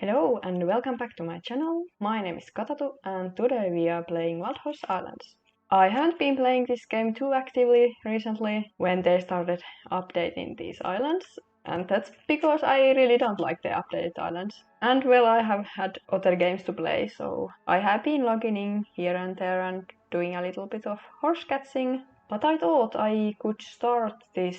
Hello and welcome back to my channel. My name is Katatu and today we are playing Wild Horse Islands. I haven't been playing this game too actively recently when they started updating these islands, and that's because I really don't like the updated islands. And well, I have had other games to play, so I have been logging in here and there and doing a little bit of horse catching. But I thought I could start this.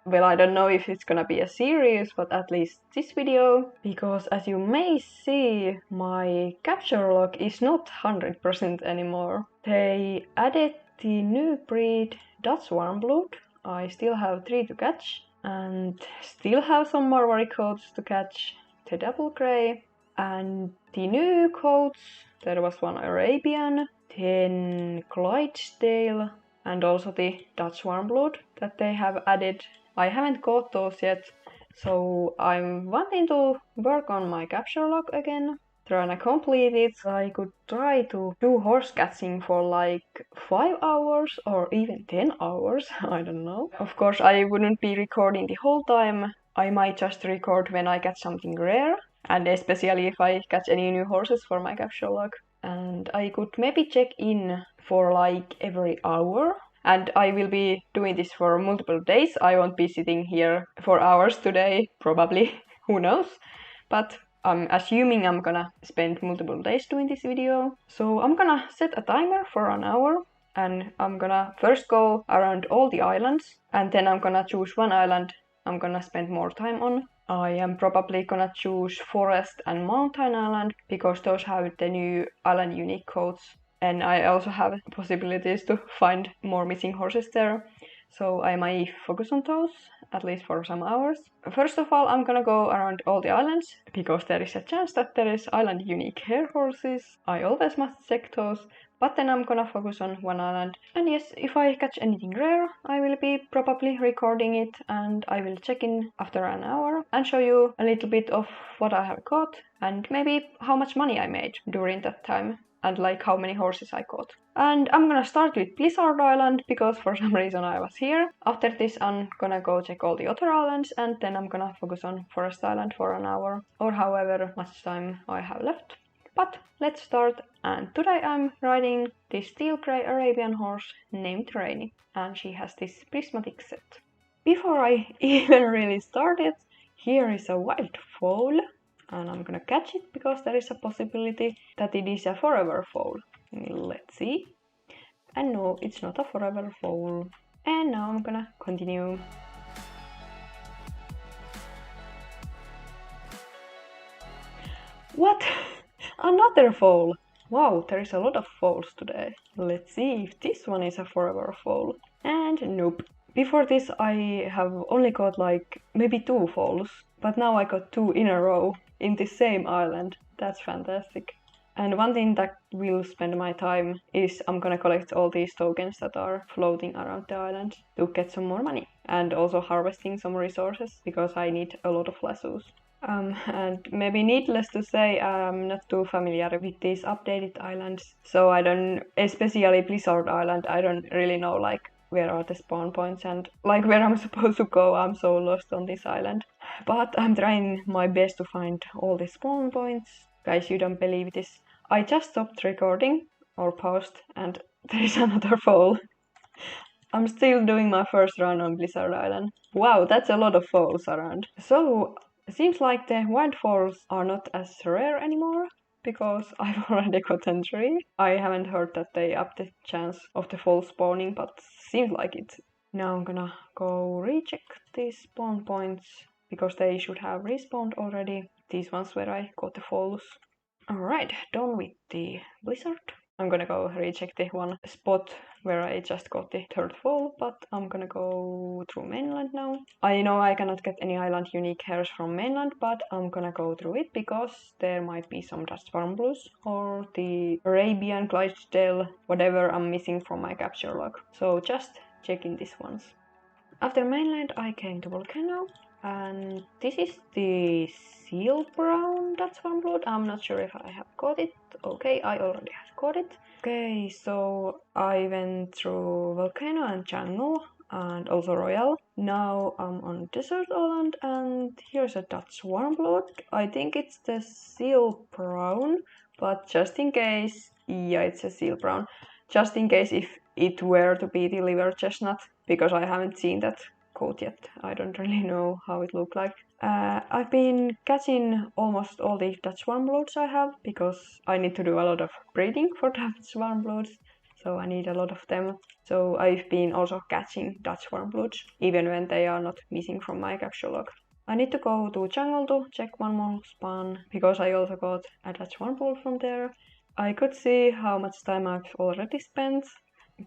Well, I don't know if it's gonna be a series, but at least this video, because as you may see, my capture log is not 100% anymore. They added the new breed Dutch Warmblood. I still have 3 to catch, and still have some more coats to catch, the double grey, and the new coats, there was one Arabian, then Clydesdale, and also the Dutch Warmblood that they have added. I haven't got those yet, so I'm wanting to work on my capture log again, trying to complete it. I could try to do horse catching for like 5 hours or even 10 hours, I don't know. Of course, I wouldn't be recording the whole time. I might just record when I catch something rare, and especially if I catch any new horses for my capture log. And I could maybe check in for like every hour. And I will be doing this for multiple days. I won't be sitting here for hours today, probably, who knows. But I'm assuming I'm gonna spend multiple days doing this video. So I'm gonna set a timer for an hour, and I'm gonna first go around all the islands, and then I'm gonna choose one island I'm gonna spend more time on. I am probably gonna choose Forest and Mountain Island, because those have the new island unique codes. And I also have possibilities to find more missing horses there, so I might focus on those, at least for some hours. First of all, I'm gonna go around all the islands, because there is a chance that there is island unique hair horses. I always must check those, but then I'm gonna focus on one island. And yes, if I catch anything rare, I will be probably recording it, and I will check in after an hour and show you a little bit of what I have caught, and maybe how much money I made during that time, and like how many horses I caught. And I'm gonna start with Blizzard Island, because for some reason I was here. After this I'm gonna go check all the other islands, and then I'm gonna focus on Forest Island for an hour, or however much time I have left. But let's start, and today I'm riding this steel grey Arabian horse named Rainy, and she has this prismatic set. Before I even really started, here is a wild foal, and I'm gonna catch it because there is a possibility that it is a forever foal. Let's see. And no, it's not a forever foal. And now I'm gonna continue. What? Another foal! Wow, there is a lot of foals today. Let's see if this one is a forever foal. And nope. Before this I have only got like maybe 2 foals, but now I got 2 in a row in the same island. That's fantastic. And one thing that will spend my time is I'm gonna collect all these tokens that are floating around the island to get some more money. And also harvesting some resources, because I need a lot of lassos. And maybe needless to say, I'm not too familiar with these updated islands. So I don't, especially Blizzard Island, I don't really know like where are the spawn points and like where I'm supposed to go. I'm so lost on this island. But I'm trying my best to find all the spawn points. Guys, you don't believe this. I just stopped recording, or paused, and there is another foal. I'm still doing my first run on Blizzard Island. Wow, that's a lot of foals around. So, it seems like the wild foals are not as rare anymore, because I've already gotten 3. I haven't heard that they upped the chance of the foal spawning, but seems like it. Now I'm gonna go recheck these spawn points, because they should have respawned already. These ones where I got the foals. Alright, done with the Blizzard. I'm gonna go recheck the one spot where I just got the 3rd foal, but I'm gonna go through mainland now. I know I cannot get any island unique hairs from mainland, but I'm gonna go through it because there might be some Dutch Warmblood or the Arabian Clydesdale, whatever I'm missing from my capture log. So just checking these ones. After mainland I came to Volcano, and this is the seal brown Dutch Warmblood. I'm not sure if I have caught it. Okay, I already have caught it. Okay, so I went through Volcano and Jungle. and also royal. Now I'm on desert island and here's a Dutch warmblood. I think it's the seal brown, but just in case, yeah, it's a seal brown. Just in case if it were to be the liver chestnut, because I haven't seen that coat yet. I don't really know how it looked like. I've been catching almost all the Dutch warmbloods I have, because I need to do a lot of breeding for Dutch warmbloods, so I need a lot of them. So I've been also catching Dutch warmbloods, even when they are not missing from my capture log. I need to go to jungle to check one more spawn, because I also got a Dutch warmblood from there. I could see how much time I've already spent,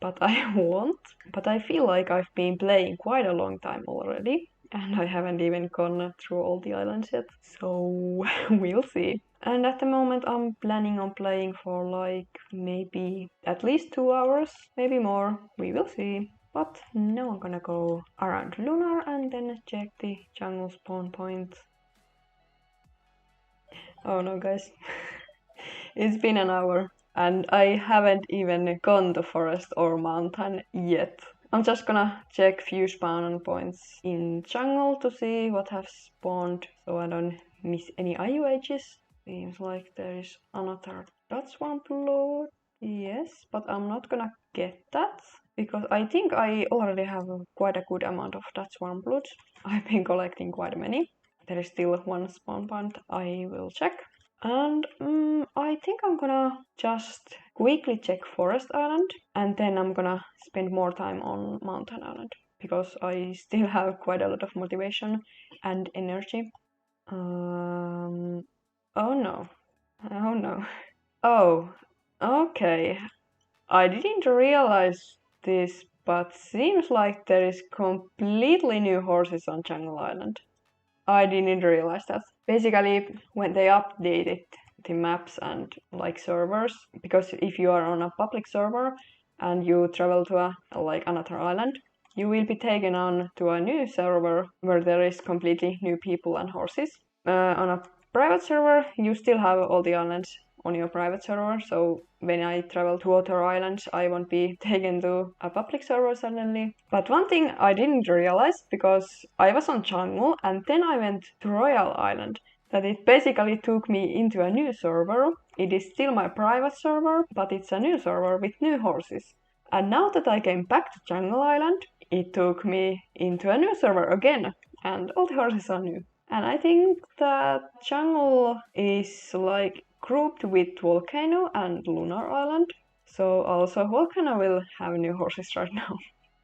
but I won't. But I feel like I've been playing quite a long time already, and I haven't even gone through all the islands yet, so we'll see. And at the moment I'm planning on playing for like maybe at least 2 hours, maybe more, we will see. But now I'm gonna go around Lunar and then check the jungle spawn point. Oh no guys, it's been an hour and I haven't even gone to forest or mountain yet. I'm just gonna check few spawn points in jungle to see what have spawned so I don't miss any IUHs. Seems like there is another Dutch warmblood. Yes, but I'm not gonna get that because I think I already have quite a good amount of Dutch warmbloods. I've been collecting quite many. There is still one spawn point I will check. And I think I'm gonna just quickly check Forest Island and then I'm gonna spend more time on Mountain Island because I still have quite a lot of motivation and energy. Oh no. Oh no. Oh, okay. I didn't realize this, but seems like there is completely new horses on Jungle Island. I didn't realize that. Basically, when they updated the maps and like servers, because if you are on a public server and you travel to like another island, you will be taken on to a new server where there is completely new people and horses. On a private server, you still have all the islands on your private server, so when I travel to other islands, I won't be taken to a public server suddenly. But one thing I didn't realize, because I was on Jungle and then I went to Royal Island, that it basically took me into a new server. It is still my private server, but it's a new server with new horses. And now that I came back to Jungle Island, it took me into a new server again, and all the horses are new. And I think that Jungle is like grouped with Volcano and Lunar Island. So also Volcano will have new horses right now.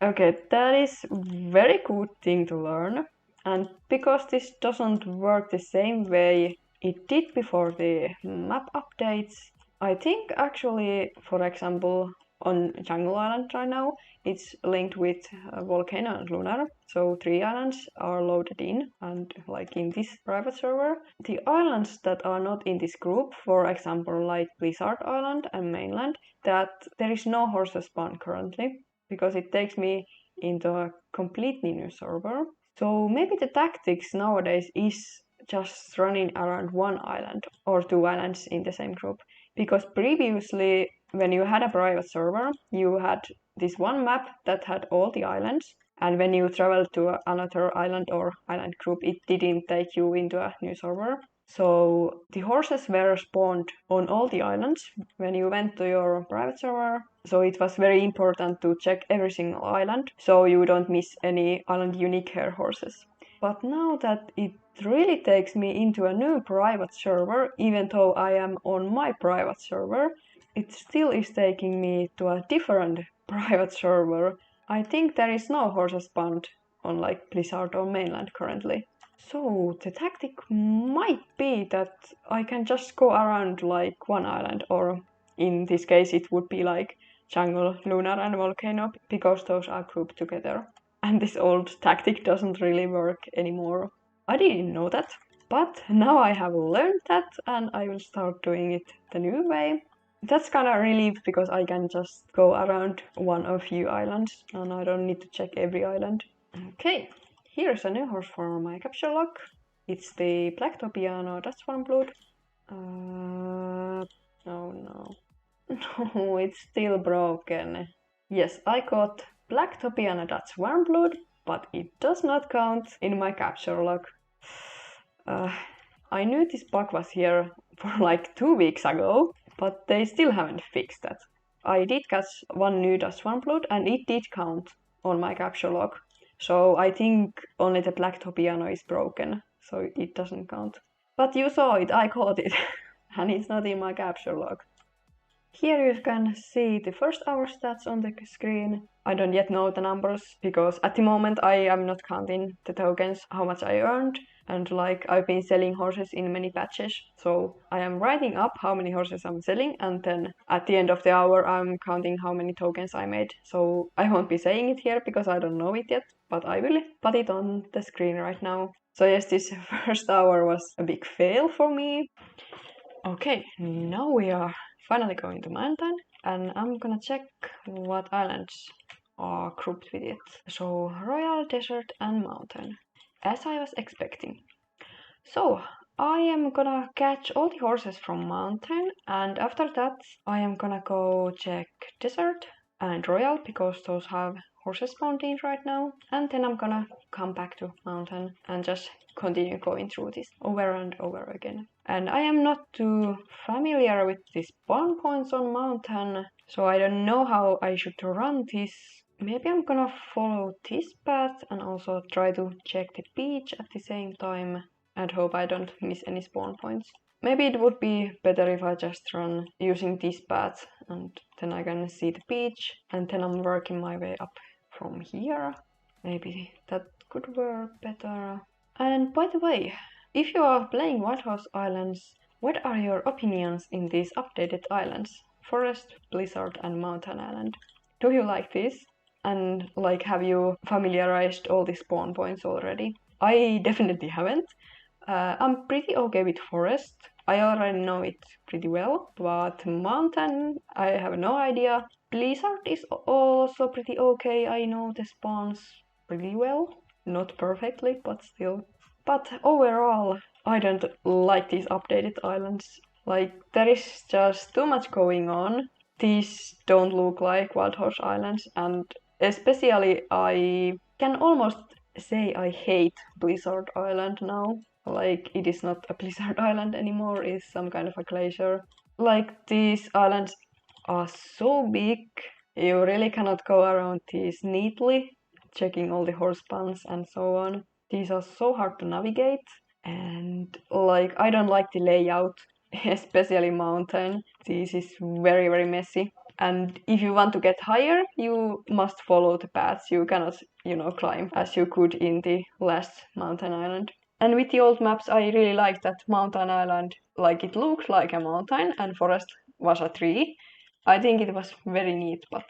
Okay, that is very good thing to learn. And because this doesn't work the same way it did before the map updates, I think actually, for example, on Jungle Island right now, it's linked with Volcano and Lunar, so 3 islands are loaded in, and like in this private server. The islands that are not in this group, for example, like Blizzard Island and Mainland, that there is no horses spawn currently, because it takes me into a completely new server. So maybe the tactics nowadays is just running around one island or 2 islands in the same group. Because previously, when you had a private server, you had this one map that had all the islands, and when you traveled to another island or island group, it didn't take you into a new server. So the horses were spawned on all the islands when you went to your private server. So it was very important to check every single island so you don't miss any island unique hair horses. But now that it really takes me into a new private server, even though I am on my private server, it still is taking me to a different private server. I think there is no horses spawned on like Blizzard or Mainland currently. So the tactic might be that I can just go around like one island, or in this case it would be like Jungle, Lunar and Volcano, because those are grouped together. And this old tactic doesn't really work anymore. I didn't know that, but now I have learned that and I will start doing it the new way. That's kind of relief because I can just go around one of few islands and I don't need to check every island. Okay, here's a new horse for my capture log. It's the Black Topiano Dutch Warmblood. Oh no. No, it's still broken. Yes, I got Black Topiana Dutch Warmblood, but it does not count in my capture log. I knew this bug was here for like 2 weeks ago, but they still haven't fixed that. I did catch one new Dutch Warmblood and it did count on my capture log. So I think only the Black Topiano is broken, so it doesn't count. But you saw it, I caught it, and it's not in my capture log. Here you can see the first hour stats on the screen. I don't yet know the numbers because at the moment I am not counting the tokens, how much I earned, and like I've been selling horses in many batches. So I am writing up how many horses I'm selling and then at the end of the hour I'm counting how many tokens I made. So I won't be saying it here because I don't know it yet, but I will put it on the screen right now. So yes, this first hour was a big fail for me. Okay, now we are finally going to mountain and I'm gonna check what islands are grouped with it. So Royal, Desert and Mountain, as I was expecting. So I am gonna catch all the horses from Mountain and after that I am gonna go check Desert and Royal because those have horses spawned in right now, and then I'm gonna come back to Mountain and just continue going through this over and over again. And I am not too familiar with the spawn points on Mountain, so I don't know how I should run this. Maybe I'm gonna follow this path and also try to check the beach at the same time and hope I don't miss any spawn points. Maybe it would be better if I just run using this path and then I can see the beach and then I'm working my way up from here. Maybe that could work better. And by the way, if you are playing Wild Horse Islands, what are your opinions in these updated islands? Forest, Blizzard and Mountain Island. Do you like this? And like, have you familiarized all the spawn points already? I definitely haven't. I'm pretty okay with Forest. I already know it pretty well, but Mountain, I have no idea. Blizzard is also pretty okay. I know the spawns pretty well. Not perfectly, but still. But overall, I don't like these updated islands. Like, there is just too much going on. These don't look like Wild Horse Islands, and especially I can almost say I hate Blizzard Island now. Like, it is not a Blizzard Island anymore, it's some kind of a glacier. Like, these islands are so big, you really cannot go around these neatly, checking all the horse spawns and so on. These are so hard to navigate, and like, I don't like the layout, especially Mountain. This is very, very messy. And if you want to get higher, you must follow the paths. You cannot, climb as you could in the last Mountain Island. And with the old maps, I really liked that Mountain Island, like it looked like a mountain and Forest was a tree. I think it was very neat, but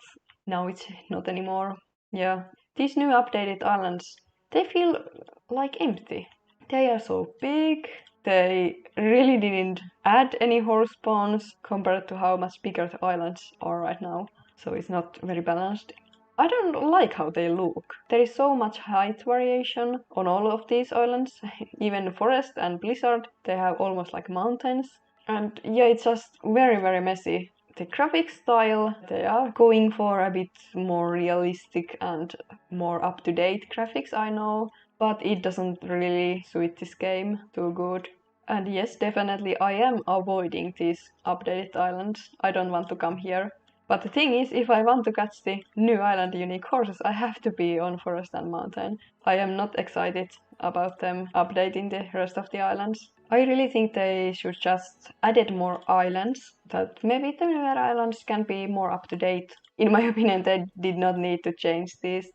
now it's not anymore. Yeah, these new updated islands, they feel like empty. They are so big, they really didn't add any horse spawns compared to how much bigger the islands are right now, so it's not very balanced. I don't like how they look. There is so much height variation on all of these islands. Even Forest and Blizzard, they have almost like mountains. And yeah, it's just very, very messy. The graphic style, they are going for a bit more realistic and more up-to-date graphics, I know, but it doesn't really suit this game too good. And yes, definitely I am avoiding these updated islands. I don't want to come here. But the thing is, if I want to catch the new island unique horses, I have to be on Forest and Mountain. I am not excited about them updating the rest of the islands. I really think they should just added more islands, that maybe the newer islands can be more up to date. In my opinion, they did not need to change this.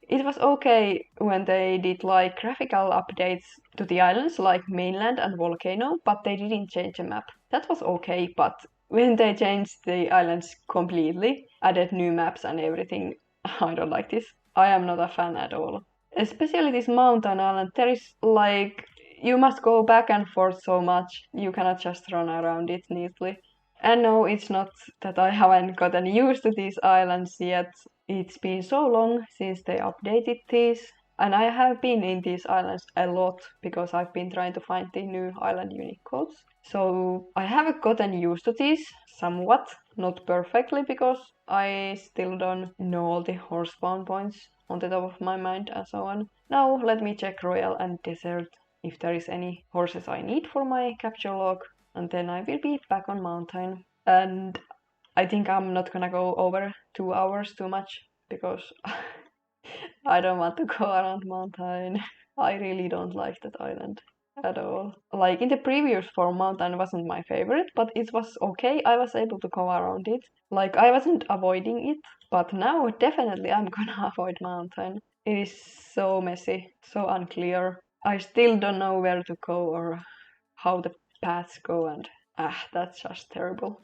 It was okay when they did like graphical updates to the islands like mainland and volcano, but they didn't change the map. That was okay, but when they changed the islands completely, added new maps and everything, I don't like this. I am not a fan at all. Especially this mountain island, there is like, you must go back and forth so much, you cannot just run around it neatly. And no, it's not that I haven't gotten used to these islands yet. It's been so long since they updated these, and I have been in these islands a lot because I've been trying to find the new island unique codes. So I have gotten used to these somewhat, not perfectly, because I still don't know all the horse spawn points on the top of my mind and so on. Now let me check Royal and Desert if there is any horses I need for my capture log, and then I will be back on mountain. And I think I'm not gonna go over 2 hours too much because I don't want to go around mountain. I really don't like that island at all. Like in the previous form, mountain wasn't my favorite, but it was okay. I was able to go around it. Like I wasn't avoiding it, but now definitely I'm gonna avoid mountain. It is so messy, so unclear. I still don't know where to go or how the paths go, and that's just terrible.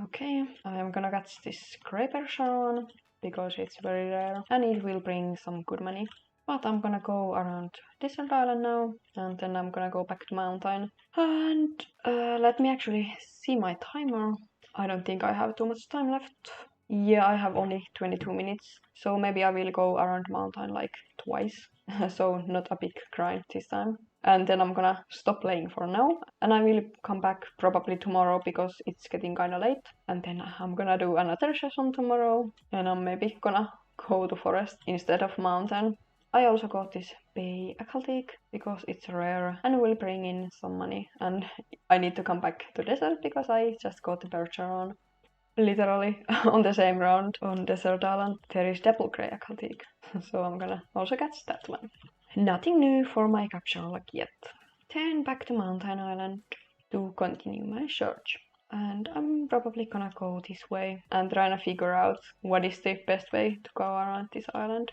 Okay, I'm gonna catch this Scraper Sharon because it's very rare and it will bring some good money. But I'm gonna go around Desert Island now and then I'm gonna go back to mountain. And let me actually see my timer. I don't think I have too much time left. Yeah, I have only 22 minutes, so maybe I will go around mountain like twice. So not a big grind this time. And then I'm gonna stop playing for now, and I will come back probably tomorrow because it's getting kinda late. And then I'm gonna do another session tomorrow, and I'm maybe gonna go to forest instead of mountain. I also got this Bay Occultic because it's rare and will bring in some money, and I need to come back to desert because I just got the Percheron. Literally on the same round on Desert Island there is Double Grey Occultic, so I'm gonna also catch that one. Nothing new for my capture log yet. Then back to Mountain Island to continue my search. And I'm probably gonna go this way and trying to figure out what is the best way to go around this island.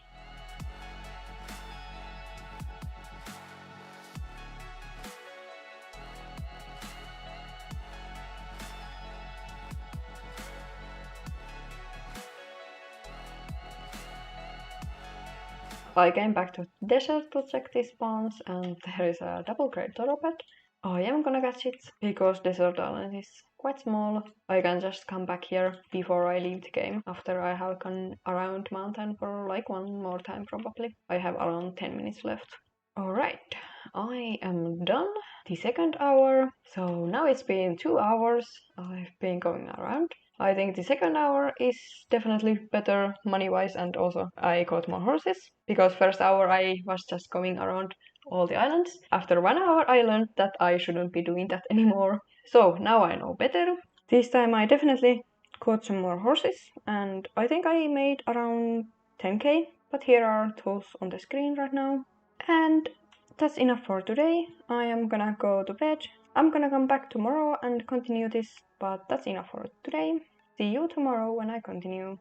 I came back to desert to check these spawns and there is a double grey Toropet. I am gonna catch it because Desert Island is quite small. I can just come back here before I leave the game after I have gone around mountain for like one more time probably. I have around 10 minutes left. Alright, I am done the second hour. So now it's been 2 hours I've been going around. I think the second hour is definitely better money-wise and also I got more horses. Because first hour I was just going around all the islands. After 1 hour I learned that I shouldn't be doing that anymore. So now I know better. This time I definitely got some more horses and I think I made around 10k. But here are those on the screen right now. And that's enough for today. I am gonna go to bed. I'm gonna come back tomorrow and continue this, but that's enough for today. See you tomorrow when I continue.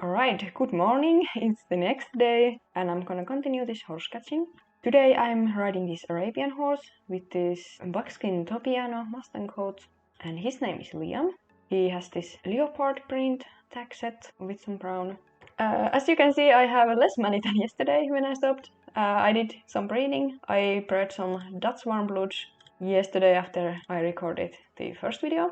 Alright, good morning. It's the next day and I'm gonna continue this horse catching. Today I'm riding this Arabian horse with this buckskin Topiano Mustang coat and his name is Liam. He has this leopard print tag set with some brown. As you can see, I have less money than yesterday when I stopped. I did some breeding. I bred some Dutch warm bloods yesterday after I recorded the first video.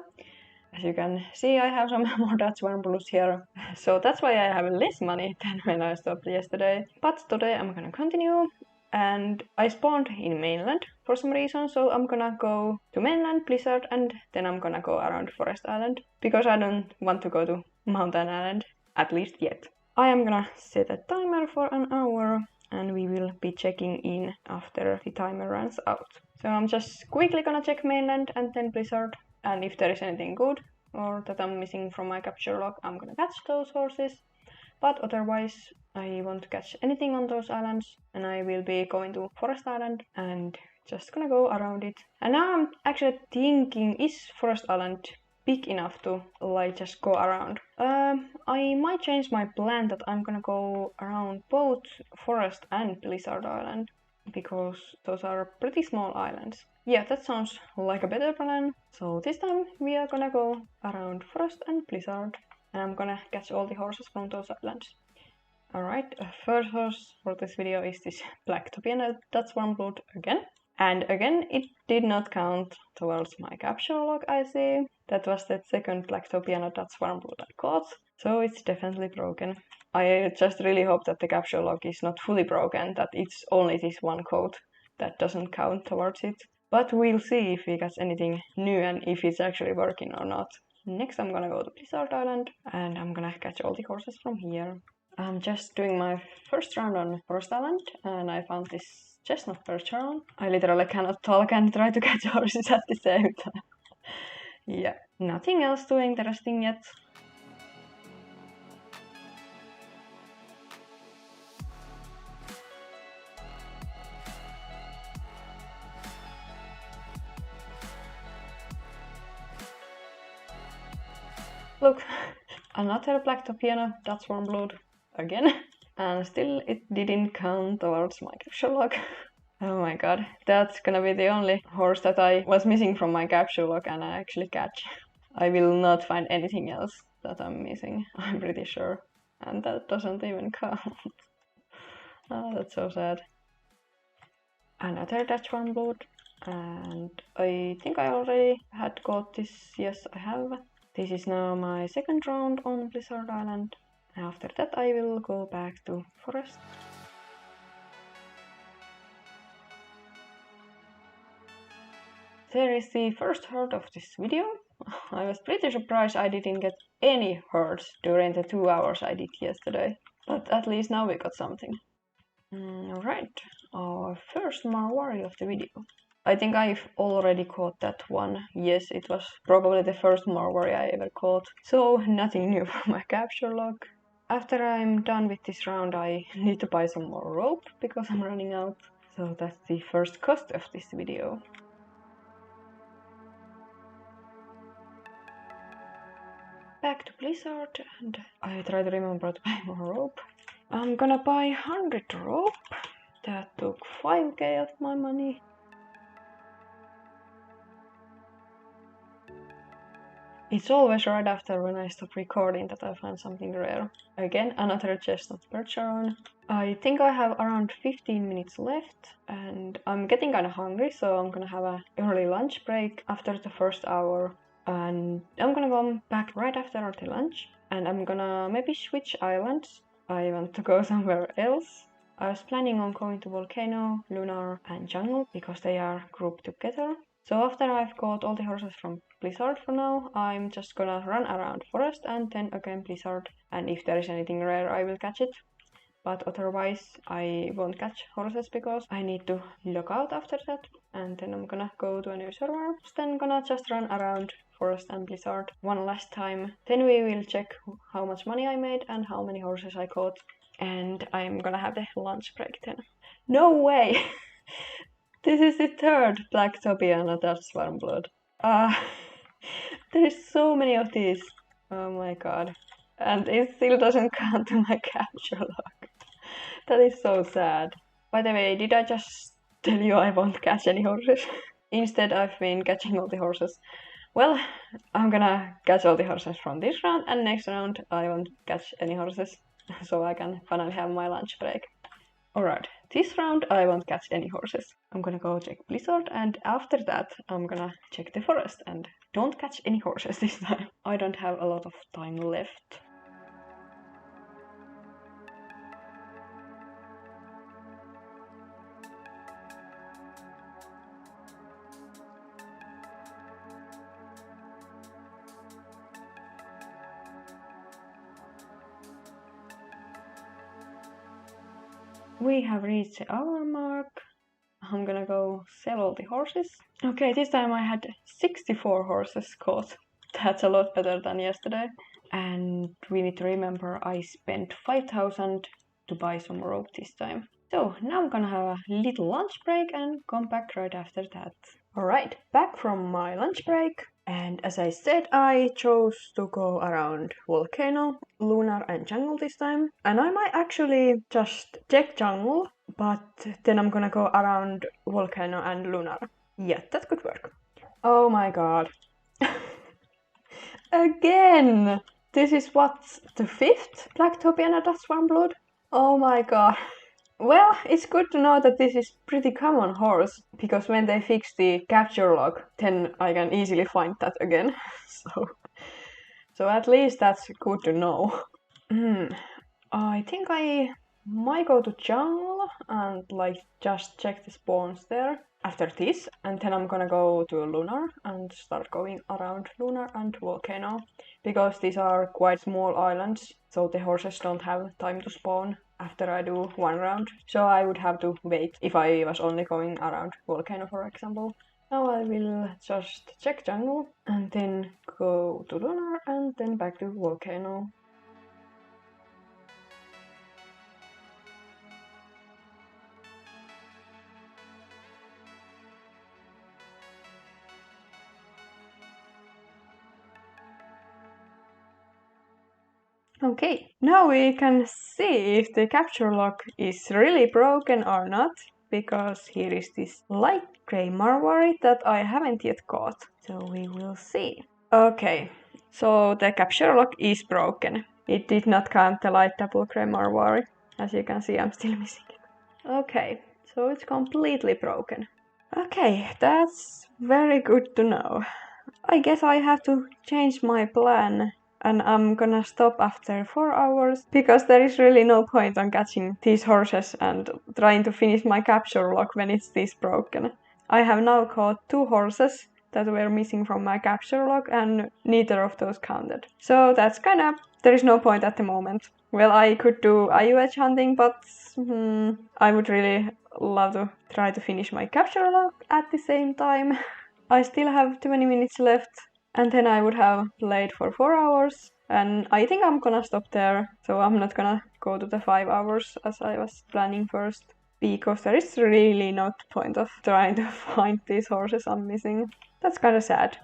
As you can see, I have some more Dutch warm bloods here. So that's why I have less money than when I stopped yesterday. But today I'm gonna continue. And I spawned in mainland for some reason, so I'm gonna go to mainland, Blizzard, and then I'm gonna go around Forest Island. Because I don't want to go to Mountain Island, at least yet. I am gonna set a timer for an hour and we will be checking in after the timer runs out. So I'm just quickly gonna check mainland and then Blizzard, and if there is anything good or that I'm missing from my capture log, I'm gonna catch those horses. But otherwise, I won't catch anything on those islands and I will be going to Forest Island and just gonna go around it. And now I'm actually thinking, is Forest Island big enough to like just go around? I might change my plan that I'm gonna go around both Forest and Blizzard Island because those are pretty small islands. Yeah, that sounds like a better plan. So this time we are gonna go around Forest and Blizzard and I'm gonna catch all the horses from those islands. Alright, first horse for this video is this Black Topiana Dutch warm blood again. And again, it did not count towards my capture log, I see. That was the second Black Topiana Dutch warm blood I caught, so it's definitely broken. I just really hope that the capture log is not fully broken, that it's only this one coat that doesn't count towards it. But we'll see if we catch anything new and if it's actually working or not. Next I'm gonna go to Blizzard Island and I'm gonna catch all the horses from here. I'm just doing my first round on Forest Island and I found this chestnut percheron. I literally cannot talk and try to catch horses at the same time. Yeah, nothing else too interesting yet. Look, another black topiano, that's warm blood again. And still it didn't count towards my capture log. Oh my god, that's gonna be the only horse that I was missing from my capture log and I actually catch. I will not find anything else that I'm missing, I'm pretty sure. And that doesn't even count. Oh, that's so sad. Another Dutch warm blood. And I think I already had got this. Yes, I have. This is now my second round on Blizzard Island. After that I will go back to forest. There is the first herd of this video. I was pretty surprised I didn't get any herds during the 2 hours I did yesterday. But at least now we got something. Alright, our first Marwari of the video. I think I've already caught that one. Yes, it was probably the first Marwari I ever caught. So nothing new for my capture log. After I'm done with this round I need to buy some more rope because I'm running out. So that's the first cost of this video. Back to Blizzard and I try to remember to buy more rope. I'm gonna buy 100 rope. That took 5k of my money. It's always right after when I stop recording that I find something rare. Again, another chestnut percheron. I think I have around 15 minutes left and I'm getting kinda hungry, so I'm gonna have an early lunch break after the first hour. And I'm gonna come back right after the lunch and I'm gonna maybe switch islands. I want to go somewhere else. I was planning on going to Volcano, Lunar and Jungle because they are grouped together. So after I've got all the horses from Blizzard for now, I'm just gonna run around forest and then again Blizzard. And if there is anything rare I will catch it. But otherwise I won't catch horses because I need to log out after that. And then I'm gonna go to a new server. Then gonna just run around forest and Blizzard one last time. Then we will check how much money I made and how many horses I caught. And I'm gonna have the lunch break then. No way! This is the third black topiano that's warm blood. There is so many of these. Oh my god. And it still doesn't count to my capture log. That is so sad. By the way, did I just tell you I won't catch any horses? Instead I've been catching all the horses. Well, I'm gonna catch all the horses from this round and next round I won't catch any horses. So I can finally have my lunch break. Alright, this round I won't catch any horses. I'm gonna go check Blizzard and after that I'm gonna check the forest and don't catch any horses this time. I don't have a lot of time left. We have reached the hour mark. I'm gonna go sell all the horses. Okay, this time I had 64 horses caught. That's a lot better than yesterday. And we need to remember I spent 5,000 to buy some rope this time. So now I'm gonna have a little lunch break and come back right after that. Alright, back from my lunch break. And as I said, I chose to go around Volcano, Lunar and Jungle this time. And I might actually just check Jungle, but then I'm gonna go around Volcano and Lunar. Yeah, that could work. Oh my god. Again! This is what, the fifth Black Topiana Dust Warm Blood? Oh my god. Well, it's good to know that this is pretty common horse, because when they fix the capture log, then I can easily find that again. So at least that's good to know. I think I might go to jungle and like just check the spawns there. after this, and then I'm gonna go to Lunar and start going around Lunar and Volcano, because these are quite small islands, so the horses don't have time to spawn after I do one round, so I would have to wait if I was only going around Volcano, for example. Now I will just check jungle and then go to Lunar and then back to Volcano. Okay, now we can see if the capture lock is really broken or not, because here is this light grey Marwari that I haven't yet caught, so we will see. Okay, so the capture lock is broken. It did not count the light double grey Marwari. As you can see, I'm still missing it. Okay, so it's completely broken. Okay, that's very good to know. I guess I have to change my plan and I'm gonna stop after 4 hours, because there is really no point on catching these horses and trying to finish my capture log when it's this broken. I have now caught 2 horses that were missing from my capture log and neither of those counted. So that's there is no point at the moment. Well, I could do IUH hunting, but I would really love to try to finish my capture log at the same time. I still have 20 minutes left, and then I would have played for 4 hours, and I think I'm gonna stop there, so I'm not gonna go to the 5 hours as I was planning first, because there is really no point of trying to find these horses I'm missing. That's kinda sad.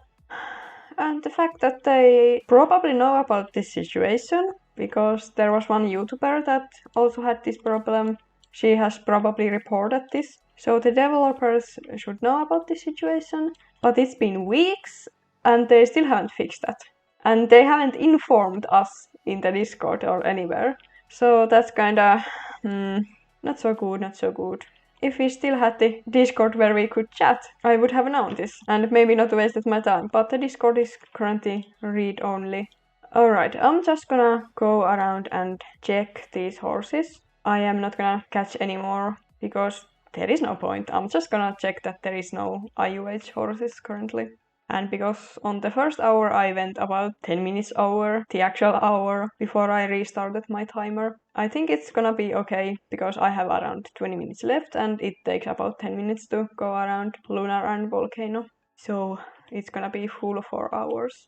And the fact that they probably know about this situation, because there was one YouTuber that also had this problem. She has probably reported this. So the developers should know about this situation, but it's been weeks and they still haven't fixed that. And they haven't informed us in the Discord or anywhere. So that's kinda not so good, not so good. If we still had the Discord where we could chat, I would have known this and maybe not wasted my time, but the Discord is currently read-only. Alright, I'm just gonna go around and check these horses. I am not gonna catch any more because there is no point. I'm just gonna check that there is no IUH horses currently. And because on the first hour I went about 10 minutes over the actual hour before I restarted my timer, I think it's gonna be okay because I have around 20 minutes left and it takes about 10 minutes to go around Lunar and Volcano. So it's gonna be full 4 hours.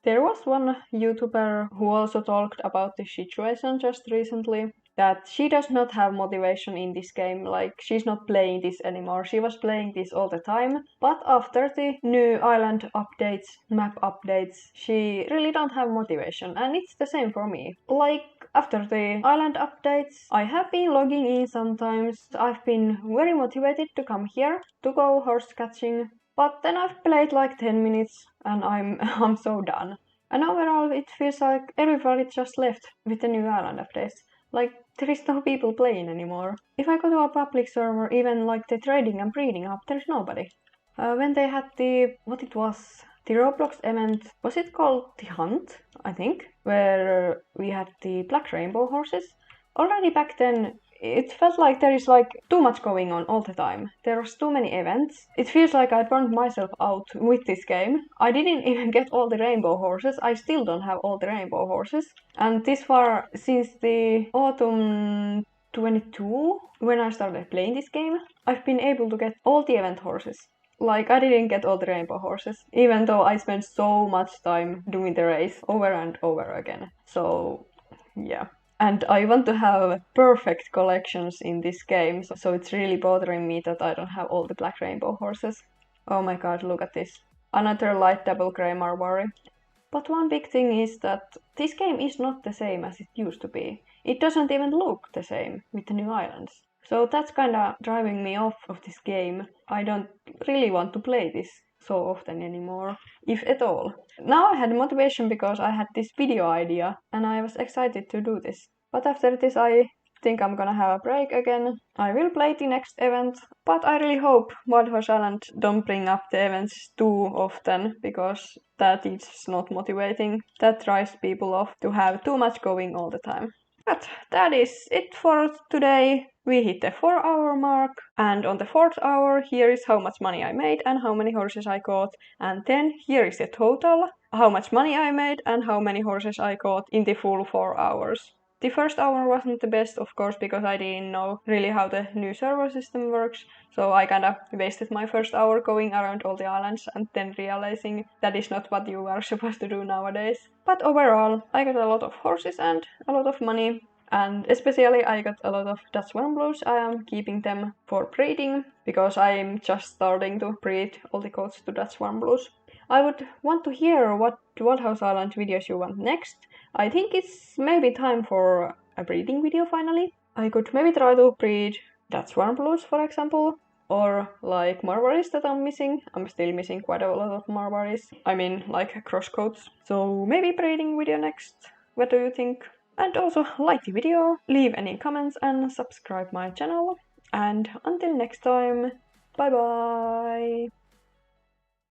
There was one YouTuber who also talked about this situation just recently, that she does not have motivation in this game, like she's not playing this anymore. She was playing this all the time, but after the new island updates, map updates, she really don't have motivation, and it's the same for me. Like, after the island updates, I have been logging in sometimes. I've been very motivated to come here to go horse catching, but then I've played like 10 minutes and I'm so done. And overall it feels like everybody just left with the new island updates. Like, there is no people playing anymore. If I go to a public server, even like the trading and breeding hub, there's nobody. When they had the Roblox event, was it called The Hunt, I think, where we had the Black Rainbow horses. Already back then, it felt like there is like too much going on all the time. There was too many events. It feels like I burned myself out with this game. I didn't even get all the rainbow horses. I still don't have all the rainbow horses. And this far, since the autumn 22, when I started playing this game, I've been able to get all the event horses. Like, I didn't get all the rainbow horses, even though I spent so much time doing the race over and over again. So, yeah. And I want to have perfect collections in this game, so it's really bothering me that I don't have all the black rainbow horses. Oh my god, look at this. Another light double grey Marwari. But one big thing is that this game is not the same as it used to be. It doesn't even look the same with the new islands. So that's kinda driving me off of this game. I don't really want to play this so often anymore, if at all. Now I had motivation because I had this video idea and I was excited to do this. But after this I think I'm gonna have a break again. I will play the next event, but I really hope Wild Horse Island don't bring up the events too often, because that is not motivating. That drives people off to have too much going all the time. But that is it for today. We hit the 4-hour mark, and on the 4th hour, here is how much money I made and how many horses I caught, and then here is the total, how much money I made and how many horses I caught in the full 4 hours. The first hour wasn't the best, of course, because I didn't know really how the new server system works, so I kinda wasted my first hour going around all the islands and then realizing that is not what you are supposed to do nowadays. But overall, I got a lot of horses and a lot of money, and especially I got a lot of Dutch Warmblows. I am keeping them for breeding, because I'm just starting to breed all the goats to Dutch Warmblows. I would want to hear what Wildhouse Island videos you want next. I think it's maybe time for a breeding video finally. I could maybe try to breed Dutch Warmblows, for example, or like Marwaris that I'm missing. I'm still missing quite a lot of Marwaris. I mean, like crosscoats. So maybe breeding video next. What do you think? And also like the video, leave any comments and subscribe my channel. And until next time, bye bye!